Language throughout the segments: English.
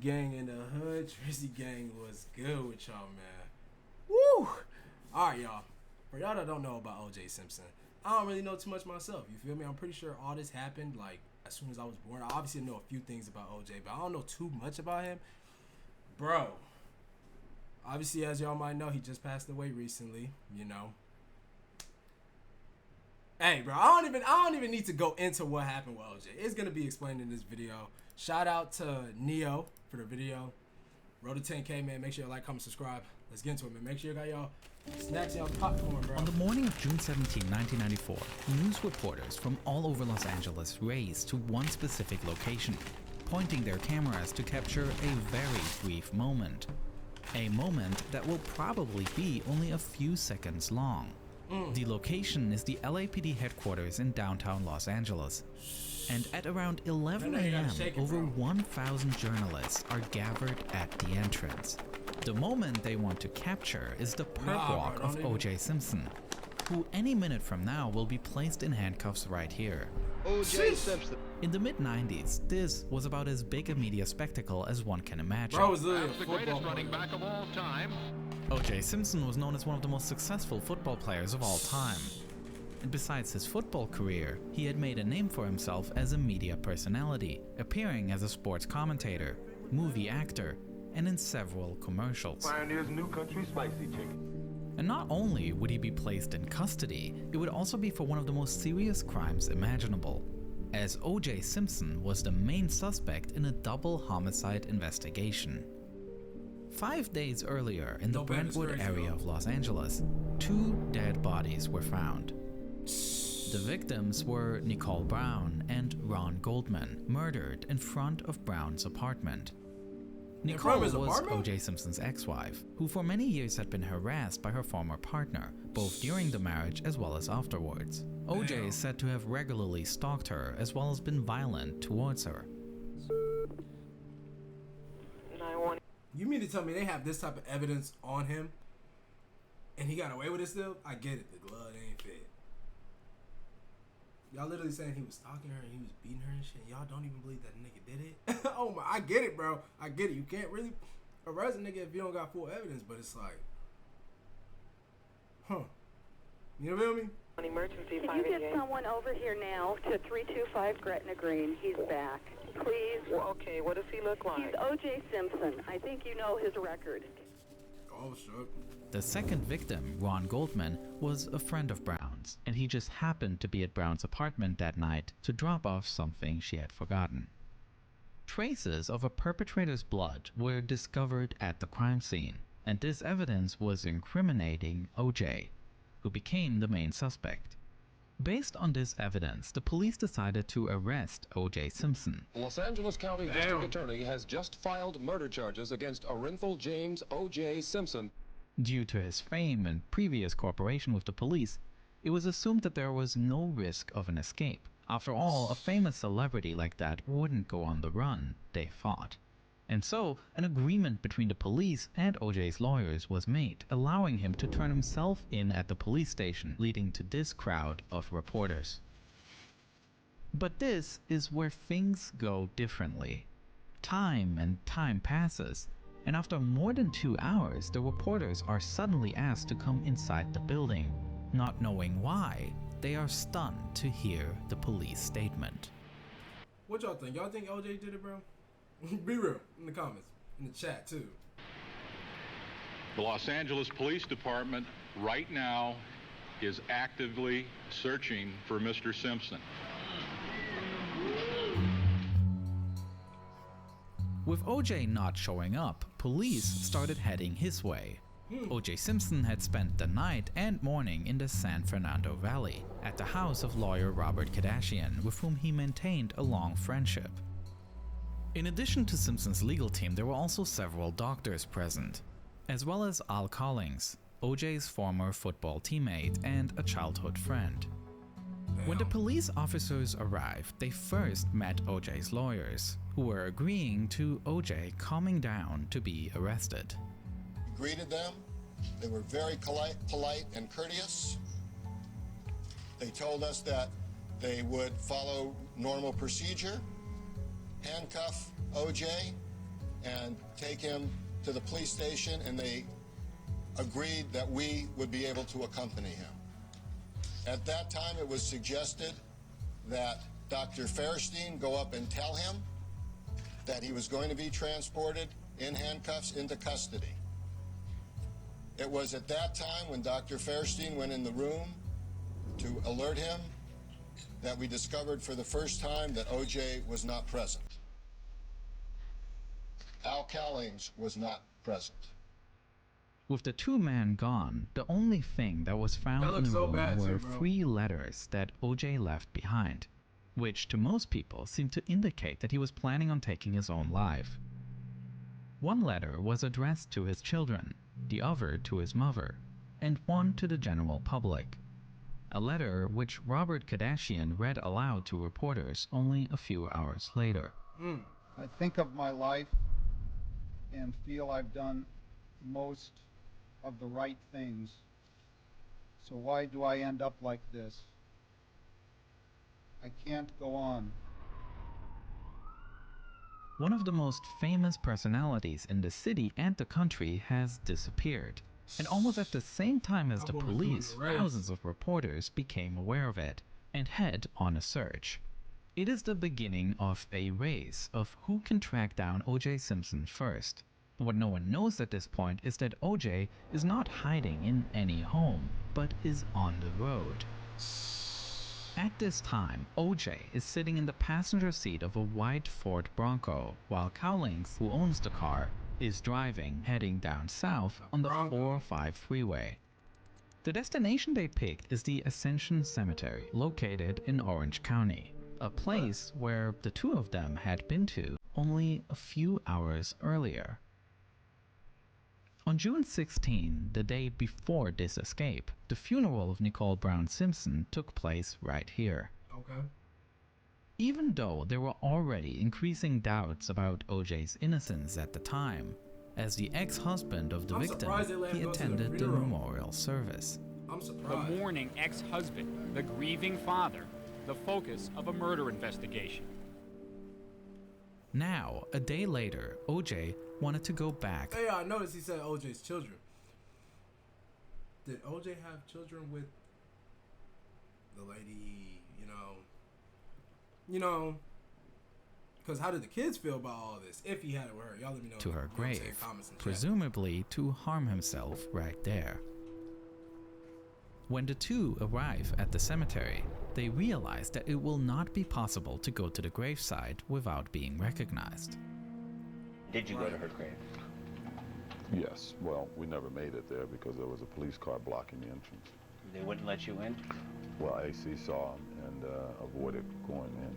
Gang in the hood, Tracy gang was good with y'all, man. Woo! Alright, y'all. For y'all that don't know about OJ Simpson, I don't really know too much myself. You feel me? I'm pretty sure all this happened like as soon as I was born. I obviously know a few things about OJ, but I don't know too much about him. Bro. Obviously, as y'all might know, he just passed away recently, you know. Hey, bro, I don't even need to go into what happened with OJ. It's gonna be explained in this video. Shout out to Neo for the video. Road to 10K, man. Make sure you like, comment, subscribe. Let's get into it, man. Make sure you got y'all snacks, y'all popcorn, bro. On the morning of June 17, 1994, news reporters from all over Los Angeles raced to one specific location, pointing their cameras to capture a very brief moment. A moment that will probably be only a few seconds long. The location is the LAPD headquarters in downtown Los Angeles. And at around 11 a.m., over 1,000 journalists are gathered at the entrance. The moment they want to capture is the perp walk of O.J. Simpson, who any minute from now will be placed in handcuffs right here. O.J. Simpson. In the mid-90s, this was about as big a media spectacle as one can imagine. Bro was Perhaps the greatest running back of all time. O.J. Simpson was known as one of the most successful football players of all time. And besides his football career, he had made a name for himself as a media personality, appearing as a sports commentator, movie actor, and in several commercials. Pioneer's New Country Spicy Chicken. And not only would he be placed in custody, it would also be for one of the most serious crimes imaginable, as O.J. Simpson was the main suspect in a double homicide investigation. 5 days earlier, in the Brentwood area of Los Angeles, 2 dead bodies were found. The victims were Nicole Brown and Ron Goldman, murdered in front of Brown's apartment. Nicole was O.J. Simpson's ex-wife, who for many years had been harassed by her former partner, both during the marriage as well as afterwards. O.J. is said to have regularly stalked her as well as been violent towards her. You mean to tell me they have this type of evidence on him and he got away with it still? I get it, the glove ain't fit. Y'all literally saying he was stalking her and he was beating her and shit. Y'all don't even believe that nigga did it? Oh my, I get it, bro. I get it. You can't really arrest a nigga if you don't got full evidence, but it's like, you feel me? Emergency. Can you get someone over here now to 325 Gretna Green? He's back. Please. Well, okay, what does he look like? He's O.J. Simpson. I think you know his record. Oh, sure. The second victim, Ron Goldman, was a friend of Brown's, and he just happened to be at Brown's apartment that night to drop off something she had forgotten. Traces of a perpetrator's blood were discovered at the crime scene, and this evidence was incriminating O.J., who became the main suspect. Based on this evidence, the police decided to arrest O.J. Simpson. Los Angeles County District Attorney has just filed murder charges against Orenthal James O.J. Simpson. Due to his fame and previous cooperation with the police, it was assumed that there was no risk of an escape. After all, a famous celebrity like that wouldn't go on the run, they thought. And so, an agreement between the police and O.J.'s lawyers was made, allowing him to turn himself in at the police station, leading to this crowd of reporters. But this is where things go differently. Time passes, and after more than 2 hours, the reporters are suddenly asked to come inside the building. Not knowing why, they are stunned to hear the police statement. What y'all think? Y'all think OJ did it, bro? Be real in the comments, in the chat too. The Los Angeles Police Department right now is actively searching for Mr. Simpson. With O.J. not showing up, police started heading his way. O.J. Simpson had spent the night and morning in the San Fernando Valley, at the house of lawyer Robert Kardashian, with whom he maintained a long friendship. In addition to Simpson's legal team, there were also several doctors present, as well as Al Collins, O.J.'s former football teammate and a childhood friend. When the police officers arrived, they first met O.J.'s lawyers, who were agreeing to O.J. calming down to be arrested. Greeted them. They were very polite and courteous. They told us that they would follow normal procedure, handcuff OJ, and take him to the police station, and they agreed that we would be able to accompany him. At that time, it was suggested that Dr. Fairstein go up and tell him that he was going to be transported in handcuffs into custody. It was at that time, when Dr. Fairstein went in the room to alert him, that we discovered for the first time that OJ was not present. Al Cowlings was not present. With the two men gone, the only thing that was found in the room were 3 letters that OJ left behind, which to most people seemed to indicate that he was planning on taking his own life. One letter was addressed to his children, the other to his mother, and one to the general public. A letter which Robert Kardashian read aloud to reporters only a few hours later. I think of my life and feel I've done most of the right things. So why do I end up like this? I can't go on. One of the most famous personalities in the city and the country has disappeared. And almost at the same time as the police, thousands of reporters became aware of it and head on a search. It is the beginning of a race of who can track down O.J. Simpson first. What no one knows at this point is that O.J. is not hiding in any home, but is on the road. At this time, O.J. is sitting in the passenger seat of a white Ford Bronco, while Cowlings, who owns the car, is driving, heading down south on the 405 freeway. The destination they picked is the Ascension Cemetery, located in Orange County, a place where the two of them had been to only a few hours earlier. On June 16, the day before this escape, the funeral of Nicole Brown Simpson took place right here. Okay. Even though there were already increasing doubts about O.J.'s innocence at the time, as the ex-husband of the victim, he attended the memorial service. I'm surprised. The mourning ex-husband, the grieving father, the focus of a murder investigation. Now, a day later, O.J. wanted to go back. Hey, I noticed he said O.J.'s children. Did O.J. have children with the lady, because how did the kids feel about all this? If he had it with her, y'all let me know. To her grave, presumably to harm himself right there. When the two arrive at the cemetery, they realize that it will not be possible to go to the graveside without being recognized. Did you go to her grave? Yes. Well, we never made it there because there was a police car blocking the entrance. They wouldn't let you in? Well, AC saw him and avoided going in.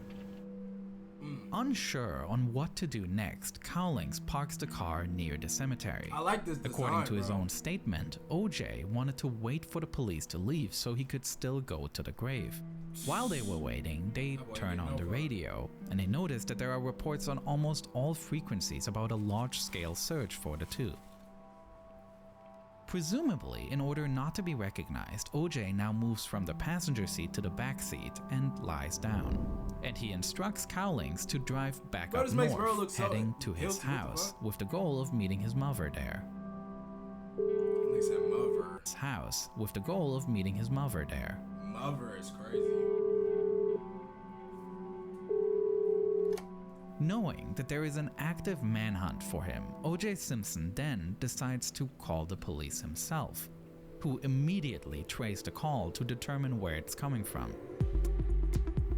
Unsure on what to do next, Cowlings parks the car near the cemetery. I like this design, according to his own statement, O.J. wanted to wait for the police to leave so he could still go to the grave. While they were waiting, they turn on the radio, and they notice that there are reports on almost all frequencies about a large-scale search for the two. Presumably, in order not to be recognized, O.J. now moves from the passenger seat to the back seat and lies down. And he instructs Cowlings to drive back up north, heading to his house, with the goal of meeting his mother there. They said mother. His house, with the goal of meeting his mother there. Mother is crazy. Knowing that there is an active manhunt for him, O.J. Simpson then decides to call the police himself, who immediately trace the call to determine where it's coming from.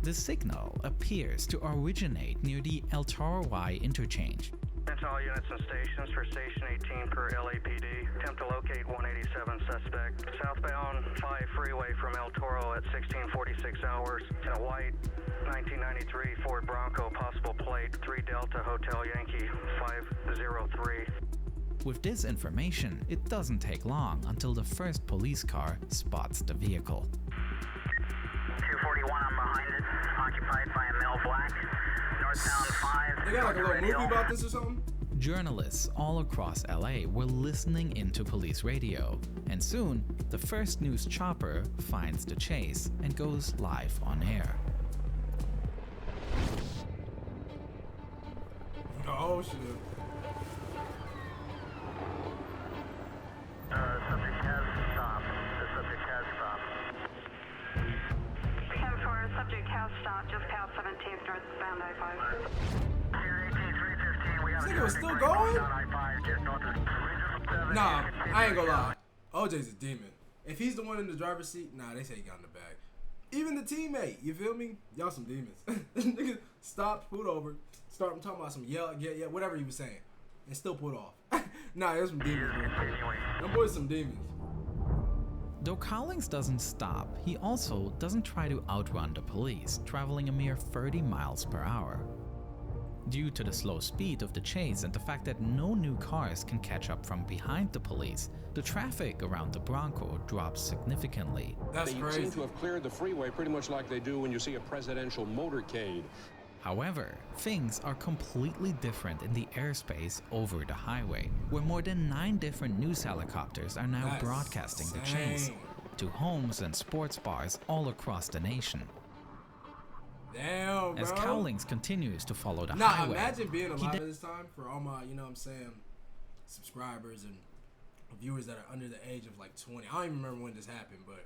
The signal appears to originate near the El Toro Y interchange. Attention all units and stations for Station 18 per LAPD. Attempt to locate 187 suspect. Southbound 5 freeway from El Toro at 1646 hours in a white 1993 Ford Bronco, possible plate 3 Delta Hotel Yankee 503. With this information, it doesn't take long until the first police car spots the vehicle. 241, I'm behind it, occupied by a male black. Northbound 5. They got like a little movie about this or something? Journalists all across LA were listening into police radio, and soon the first news chopper finds the chase and goes live on air. Oh shit. southbound I-5. This nigga was still going? Nah, I ain't gonna lie. OJ's a demon. If he's the one in the driver's seat, nah, they say he got in the bag. Even the teammate, you feel me? Y'all some demons. Nigga stopped, pulled over, started talking about some yeah, whatever he was saying, and still pulled off. Nah, there's some demons, bro. Them boys some demons. Though Cowlings doesn't stop, he also doesn't try to outrun the police, traveling a mere 30 miles per hour. Due to the slow speed of the chase and the fact that no new cars can catch up from behind the police, the traffic around the Bronco drops significantly. That's crazy. They seem to have cleared the freeway pretty much like they do when you see a presidential motorcade. However, things are completely different in the airspace over the highway, where more than 9 different news helicopters are now broadcasting the chase to homes and sports bars all across the nation. Damn, bro. As Cowlings continues to follow the nah, highway. Imagine being alive at this time for all my, you know what I'm saying, subscribers and viewers that are under the age of like 20. I don't even remember when this happened, but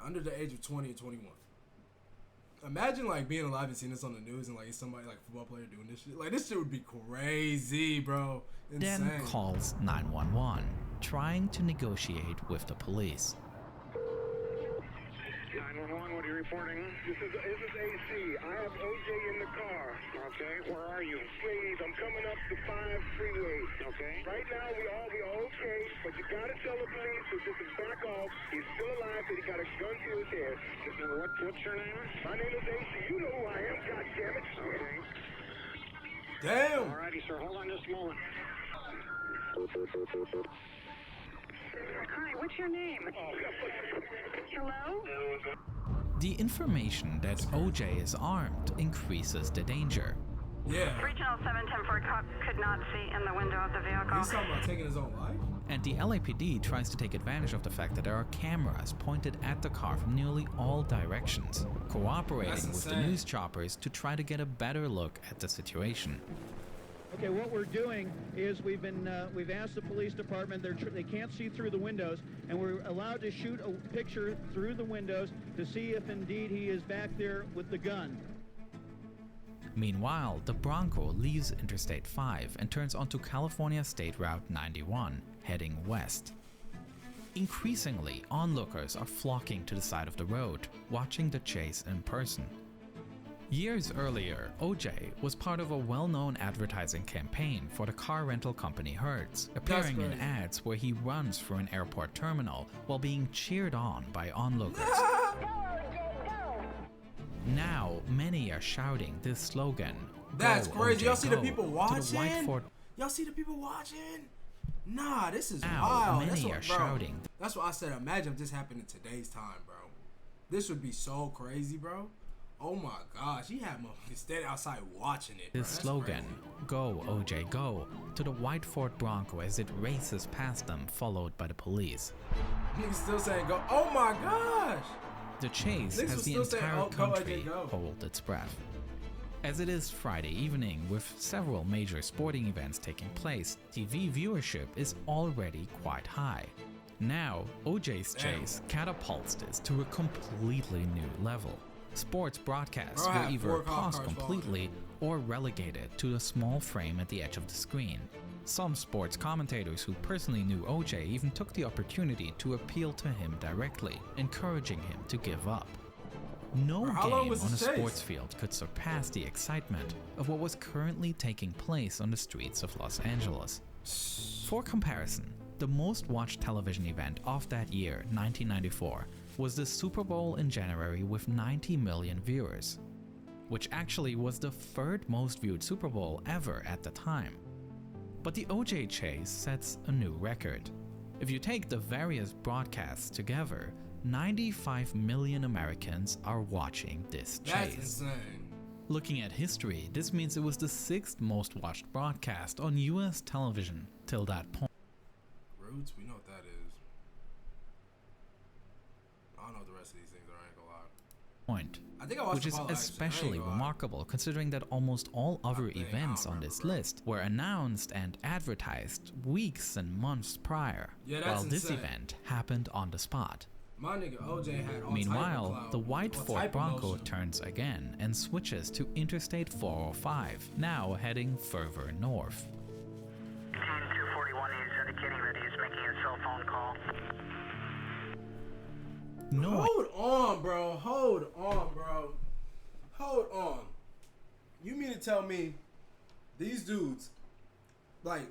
under the age of 20 or 21. Imagine like being alive and seeing this on the news and like somebody like a football player doing this shit. Like this shit would be crazy, bro. Insane. Then calls 911, trying to negotiate with the police. 911, what are you reporting? This is AC. I have OJ in the car. Okay, where are you? Please, I'm coming up the 5 freeway. Okay. Right now, we are okay, but you gotta tell the police to just back off. He's still alive, but he got a gun to his head. What's your name? My name is AC. You know who I am, goddammit. Okay. Damn. Alrighty, sir. Hold on just a moment. Hi, what's your name? Hello? The information that OJ is armed increases the danger. Yeah. Regional 710 Ford cop could not see in the window of the vehicle. He's talking about taking his own life? And the LAPD tries to take advantage of the fact that there are cameras pointed at the car from nearly all directions, cooperating with the news choppers to try to get a better look at the situation. Okay, what we're doing is we've asked the police department, they can't see through the windows, and we're allowed to shoot a picture through the windows to see if indeed he is back there with the gun. Meanwhile, the Bronco leaves Interstate 5 and turns onto California State Route 91, heading west. Increasingly, onlookers are flocking to the side of the road, watching the chase in person. Years earlier, OJ was part of a well-known advertising campaign for the car rental company Hertz, appearing in ads where he runs through an airport terminal while being cheered on by onlookers. Now, many are shouting this slogan. That's crazy. Y'all see the people to watching? the White Ford. Y'all see the people watching? Nah, this is Now, wild. many That's are what, bro, shouting. That's what I said. Imagine if this happened in today's time, bro. This would be so crazy, bro. Oh my gosh, he had motherfuckers standing outside watching it. This slogan, "Go OJ Go," to the White Ford Bronco as it races past them, followed by the police. Niggas still saying go. Oh my gosh! The chase Niggas has was the still saying, entire "Oh, go, country OJ, go." hold its breath. As it is Friday evening with several major sporting events taking place, TV viewership is already quite high. Now, OJ's chase catapults this to a completely new level. Sports broadcasts were either paused completely or relegated to a small frame at the edge of the screen. Some sports commentators who personally knew OJ even took the opportunity to appeal to him directly, encouraging him to give up. No game on a sports field could surpass the excitement of what was currently taking place on the streets of Los Angeles. For comparison, the most watched television event of that year, 1994, was the Super Bowl in January with 90 million viewers, which actually was the 3rd most viewed Super Bowl ever at the time. But the OJ chase sets a new record. If you take the various broadcasts together, 95 million Americans are watching this chase. That's insane. Looking at history, this means it was the 6th most watched broadcast on US television till that point. Roots, we know what that is. I don't know what the rest of these things are, I ain't gonna lie. I think I watched which is Apollo, especially remarkable considering that almost all other events on this list were announced and advertised weeks and months prior, Yeah, while that's this insane. event happened on the spot. My nigga OJ had all Meanwhile, type of clout, the white all Ford type of Bronco motion. turns again and switches to Interstate 405, now heading further north. 241, he's indicating that he's making a cell phone call. No. Hold on, bro. Hold on, bro. Hold on. You mean to tell me these dudes, like,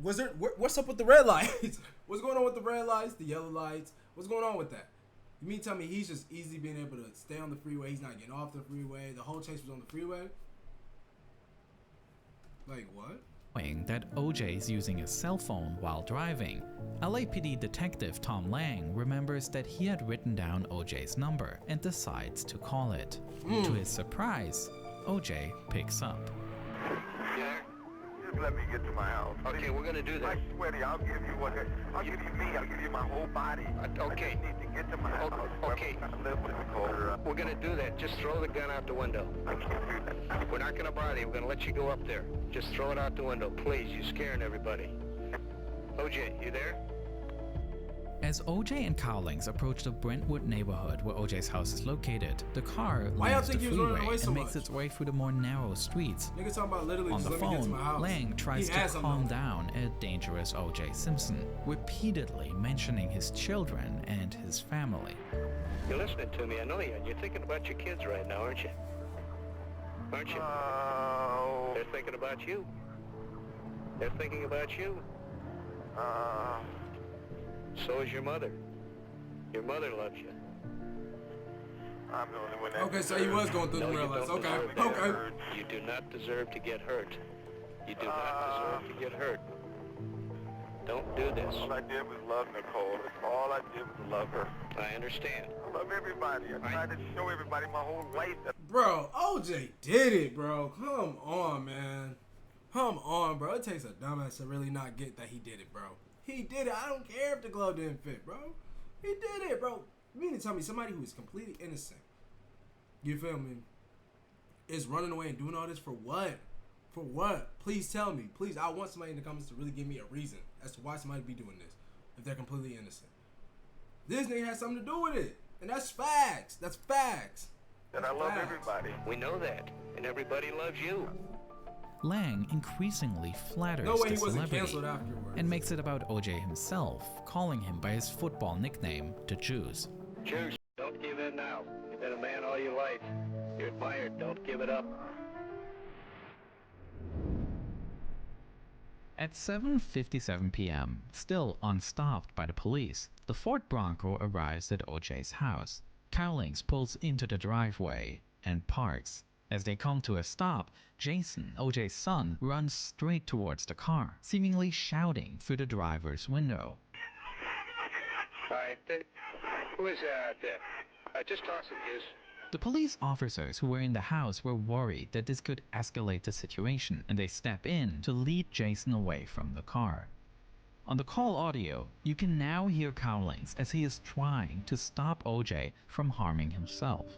was there? What's up with the red lights? What's going on with the red lights, the yellow lights? What's going on with that? You mean to tell me he's just easily being able to stay on the freeway? He's not getting off the freeway. The whole chase was on the freeway. Like what? That OJ is using a cell phone while driving, LAPD detective Tom Lang remembers that he had written down OJ's number and decides to call it. To his surprise, OJ picks up. Just let me get to my house. Okay, we're gonna do that. I swear to you, I'll give you what. I'll give you me. I'll give you my whole body. Okay. I just need to get to my house. Okay. We're gonna do that. Just throw the gun out the window. I can't do that. We're not gonna bother you. We're gonna let you go up there. Just throw it out the window, please. You're scaring everybody. OJ, you there? As OJ and Cowlings approach the Brentwood neighborhood where OJ's house is located, the car Why y'all leaves the think he was running freeway away so and makes much? its way through the more narrow streets. Nigga talking about literally On just the let me get to phone, my house. Lang tries He to has something calm on. down a dangerous OJ Simpson, repeatedly mentioning his children and his family. You're listening to me, I know you. And you're thinking about your kids right now, aren't you? Aren't you? They're thinking about you. They're thinking about you. So is your mother. Your mother loves you. I'm the only one that Okay, so he was going through the red lights. Okay, okay. You do not deserve to get hurt. You do not deserve to get hurt. Don't do this. All I did was love Nicole. All I did was love her. I understand. I love everybody. I tried to show everybody my whole life. Bro, OJ did it, bro. Come on, man. Come on, bro. It takes a dumbass to really not get that he did it, bro. He did it. I don't care if the glove didn't fit, bro. He did it, bro. You mean to tell me somebody who is completely innocent, you feel me, is running away and doing all this for what? For what? Please tell me. Please, I want somebody in the comments to really give me a reason as to why somebody be doing this if they're completely innocent. This nigga has something to do with it. And that's facts. That's facts. And I love everybody. We know that. And everybody loves you. Lang increasingly flatters No way the he wasn't celebrity canceled afterwards. and makes it about OJ himself, calling him by his football nickname, the Juice. Juice, don't give in now. You've been a man all your life. You're admired. Don't give it up. At 7:57 p.m., still unstopped by the police, the Ford Bronco arrives at OJ's house. Cowlings pulls into the driveway and parks. As they come to a stop, Jason, OJ's son, runs straight towards the car, seemingly shouting through the driver's window. Hi, who is that? Just toss it, Juice. The police officers who were in the house were worried that this could escalate the situation, and they step in to lead Jason away from the car. On the call audio, you can now hear Cowlings as he is trying to stop OJ from harming himself.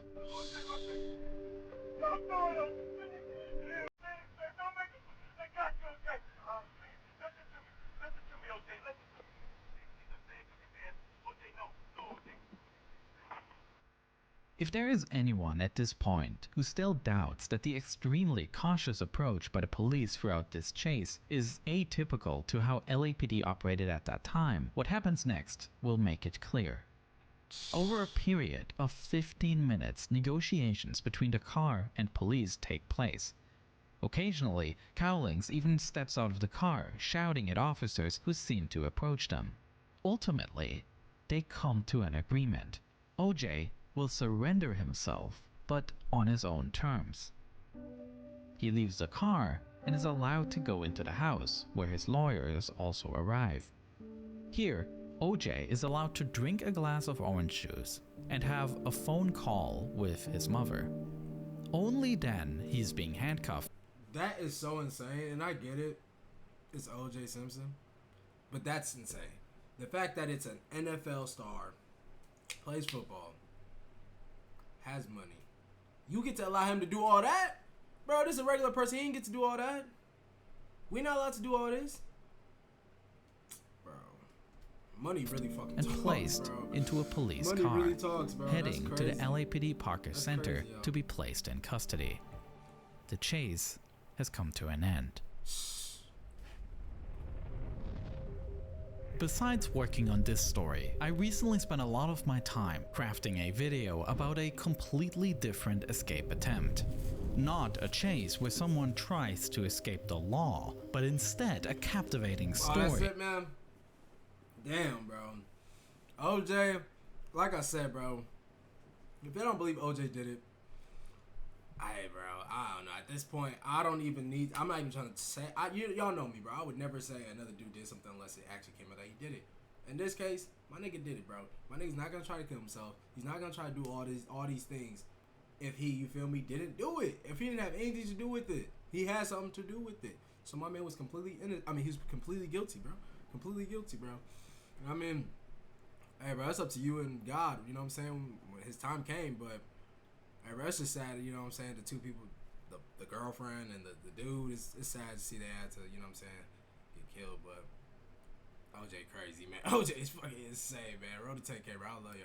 If there is anyone at this point who still doubts that the extremely cautious approach by the police throughout this chase is atypical to how LAPD operated at that time, what happens next will make it clear. Over a period of 15 minutes, negotiations between the car and police take place. Occasionally, Cowlings even steps out of the car, shouting at officers who seem to approach them. Ultimately, they come to an agreement. OJ will surrender himself, but on his own terms. He leaves the car and is allowed to go into the house, where his lawyers also arrive. Here, OJ is allowed to drink a glass of orange juice and have a phone call with his mother. Only then he's being handcuffed. That is so insane, and I get it. It's OJ Simpson. But that's insane. The fact that it's an NFL star, plays football, has money. You get to allow him to do all that? Bro, this is a regular person. He didn't get to do all that. We not allowed to do all this? Bro, Money really fucking and talks, placed bro. into a police Money car, really talks, bro. heading That's to the crazy. LAPD Parker That's Center crazy, yo. to be placed in custody. The chase has come to an end. Besides working on this story, I recently spent a lot of my time crafting a video about a completely different escape attempt. Not a chase where someone tries to escape the law, but instead a captivating story. Oh, that's it, man. Damn, bro. OJ, like I said, bro, if they don't believe OJ did it, bro, I don't know. At this point, I don't even need. I'm not even trying to say. Y'all know me, bro. I would never say another dude did something unless it actually came out that he did it. In this case, my nigga did it, bro. My nigga's not gonna try to kill himself. He's not gonna try to do all these things. If he, you feel me, didn't do it. If he didn't have anything to do with it, he had something to do with it. So my man was completely he's completely guilty, bro. Completely guilty, bro. I mean, hey, bro, it's up to you and God. You know what I'm saying? When his time came, but. Hey, bro, it's just sad, you know what I'm saying? The two people, the girlfriend and the dude, it's sad to see they had to, you know what I'm saying, get killed. But OJ crazy, man. OJ is fucking insane, man. Road to 10K, bro. I love y'all.